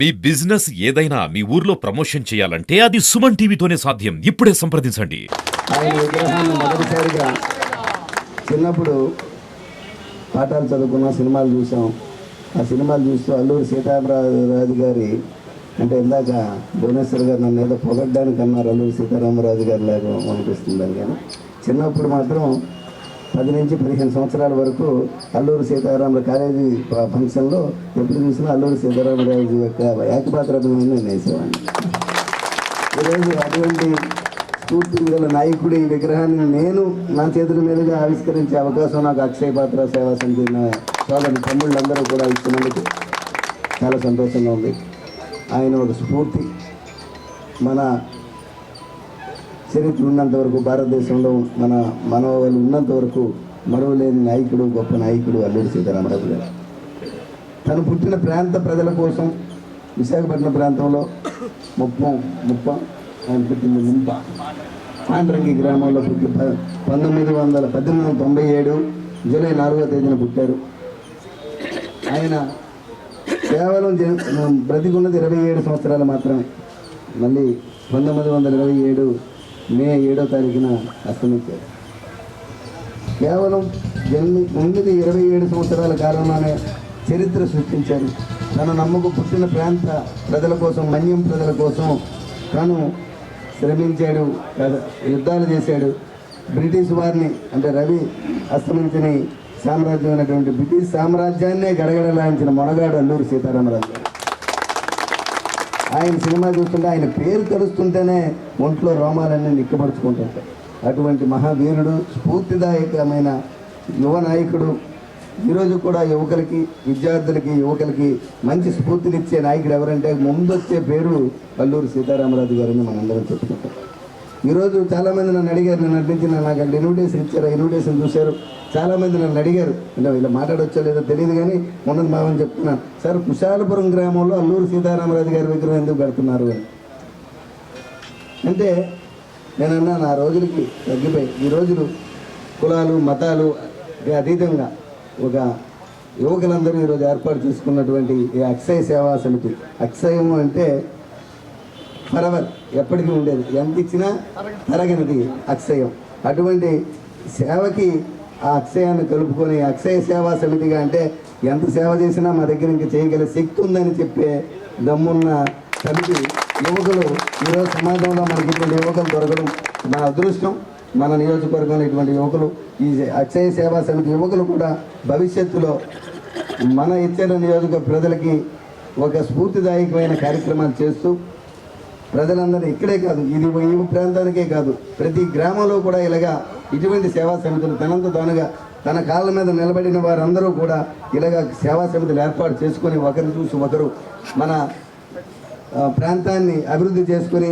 మీ business ఏదైనా మీ ఊర్లో promotion చేయాలంటే అది సుమన్ టీవీతోనే సాధ్యం. ఇప్పుడే సంప్రదించండి. ఆయన విగ్రహాన్ని మొదటిసారిగా చిన్నప్పుడు పాఠాలు చదువుకున్న సినిమాలు చూసాం. ఆ సినిమాలు చూస్తూ అల్లూరి సీతారామరాజు గారి అంటే ఇందాక భువనేశ్వర్ గారు నన్ను ఏదో పొగడ్డానికి అన్నారు, అల్లూరి సీతారామరాజు గారి లాగా అనిపిస్తుందని. కానీ చిన్నప్పుడు మాత్రం 10 నుంచి 15 సంవత్సరాల వరకు అల్లూరి సీతారామరాజు కాలేజీ ఫంక్షన్లో ఎప్పుడు చూసినా అల్లూరి సీతారామరాజు యొక్క ఏకపాత్రమైన నేను వేసేవాడిని. ఈరోజు అటువంటి స్ఫూర్తి గల నాయకుడి విగ్రహాన్ని నేను నా చేతుల మీదుగా ఆవిష్కరించే అవకాశం నాకు అక్షయ పాత్ర సేవా సమితి సోదరు తమ్ముళ్ళందరూ కూడా ఇచ్చినందుకు చాలా సంతోషంగా ఉంది. ఆయన ఒక స్ఫూర్తి. మన చరిత్ర ఉన్నంత వరకు, భారతదేశంలో మన మనవాళ్ళు ఉన్నంత వరకు మరువలేని నాయకుడు, గొప్ప నాయకుడు అల్లూరి సీతారామరాజు గారు. తను పుట్టిన ప్రాంత ప్రజల కోసం విశాఖపట్నం ప్రాంతంలో ఆయన పుట్టింది ముంప పాండ్రంగి గ్రామంలో పుట్టి 1897 జూలై 4వ తేదీన పుట్టారు. ఆయన కేవలం బ్రతికున్నది 27 సంవత్సరాలు మాత్రమే. మళ్ళీ 1927 మే 7వ తారీఖున అస్తమించారు. కేవలం 27 సంవత్సరాల కాలంలోనే చరిత్ర సృష్టించారు. తను నమ్మకు పుట్టిన ప్రాంత ప్రజల కోసం, మన్యం ప్రజల కోసం తను శ్రమించాడు, యుద్ధాలు చేశాడు. బ్రిటిష్ వారిని అంటే రవి అస్తమించిన సామ్రాజ్యం అయినటువంటి బ్రిటిష్ సామ్రాజ్యాన్నే గడగడలాయించిన మొనగాడు అల్లూరి సీతారామరాజు గారు. ఆయన సినిమా చూస్తుంటే, ఆయన పేరు తెలుస్తుంటేనే ఒంట్లో రోమాలన్నీ నిక్కబడుచుకుంటుంటాయి. అటువంటి మహావీరుడు, స్ఫూర్తిదాయకమైన యువ నాయకుడు. ఈరోజు కూడా యువకులకి, విద్యార్థులకి, యువకులకి మంచి స్ఫూర్తినిచ్చే నాయకుడు ఎవరంటే ముందొచ్చే పేరు అల్లూరి సీతారామరాజు గారిని మనందరం చెప్పుకుంటాం. ఈరోజు చాలామంది నన్ను అడిగారు, నన్ను నటించి నాకు అక్కడ ఇన్విటేషన్ ఇచ్చారు, ఇన్విటేషన్ చూశారు. చాలామంది నన్ను అడిగారు, అంటే వీళ్ళు మాట్లాడొచ్చో లేదో తెలియదు కానీ ఉన్నది మామని చెప్తున్నాను. సార్, కుశాలపురం గ్రామంలో అల్లూరి సీతారామరాజు గారి విగ్రహం ఎందుకు పెడుతున్నారు అని అంటే నేనన్నా, నా రోజులకి తగ్గిపోయి ఈ రోజులు కులాలు మతాలు అతీతంగా ఒక యువకులందరూ ఈరోజు ఏర్పాటు చేసుకున్నటువంటి ఈ అక్షయ సేవా సమితి. అక్షయము అంటే ఫరెవర్, ఎప్పటికీ ఉండేది, ఎంత ఇచ్చినా తరగనిది అక్షయం. అటువంటి సేవకి ఆ అక్షయాన్ని కలుపుకొని అక్షయ సేవా సమితిగా, అంటే ఎంత సేవ చేసినా మా దగ్గర ఇంకా చేయగల శక్తి ఉందని చెప్పే దమ్మున్న సమితి యువకులు. ఈరోజు సమాజంలో మనకి ఇటువంటి యువకులు దొరకడం మన అదృష్టం. మన నియోజకవర్గంలో ఇటువంటి యువకులు, ఈ అక్షయ సేవా సమితి యువకులు కూడా భవిష్యత్తులో మన ఇచ్చిన నియోజక ప్రజలకి ఒక స్ఫూర్తిదాయకమైన కార్యక్రమాలు చేస్తూ ప్రజలందరూ ఇక్కడే కాదు, ఇది ఈ ప్రాంతానికే కాదు, ప్రతి గ్రామంలో కూడా ఇలాగా ఇటువంటి సేవా సమితులు తనంత తానుగా తన కాళ్ళ మీద నిలబడిన వారందరూ కూడా ఇలాగా సేవా సమితులు ఏర్పాటు చేసుకొని ఒకరు చూసి ఒకరు మన ప్రాంతాన్ని అభివృద్ధి చేసుకొని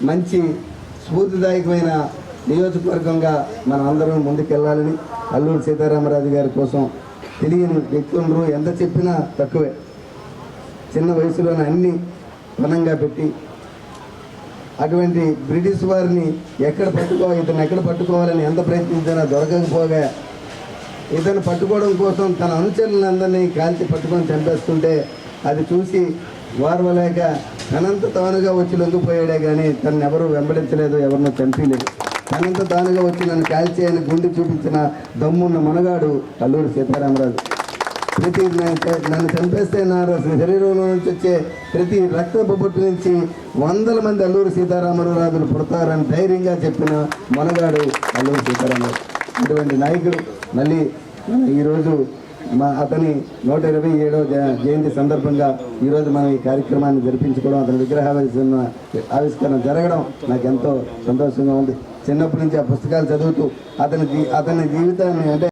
మంచి స్ఫూర్తిదాయకమైన నియోజకవర్గంగా మనం అందరం ముందుకెళ్ళాలని, అల్లూరి సీతారామరాజు గారి కోసం తెలియని వ్యక్తులు ఎంత చెప్పినా తక్కువే. చిన్న వయసులోనే అన్ని పనంగా పెట్టి అటువంటి బ్రిటిష్ వారిని ఇతను ఎక్కడ పట్టుకోవాలని ఎంత ప్రయత్నించినా దొరకకపోగా ఇతను పట్టుకోవడం కోసం తన అనుచరులందరినీ కాల్చి పట్టుకొని చంపేస్తుంటే అది చూసి వారవలేక తనంత తానుగా వచ్చి లొంగిపోయాడే కానీ తను ఎవరు వెంబడించలేదు, ఎవరినో చంపలేదు. తనంత తానుగా వచ్చి నన్ను కాల్చి అని గుండె చూపించిన దమ్మున్న మనగాడు అల్లూరి సీతారామరాజు. ప్రతి నన్ను చంపేస్తే నా శరీరంలో నుంచి వచ్చే ప్రతి రక్త బొబ్బొట్టు నుంచి 100 మంది అల్లూరి సీతారామరాజులు పుడతారని ధైర్యంగా చెప్పిన మనగాడు అల్లూరి సీతారామరాజు. అటువంటి నాయకుడు. మళ్ళీ ఈరోజు అతని 127వ జయంతి సందర్భంగా ఈరోజు మనం ఈ కార్యక్రమాన్ని జరిపించుకోవడం, అతని ఆవిష్కరణ జరగడం నాకు ఎంతో సంతోషంగా ఉంది. చిన్నప్పటి నుంచి ఆ పుస్తకాలు చదువుతూ అతని జీవితాన్ని అంటే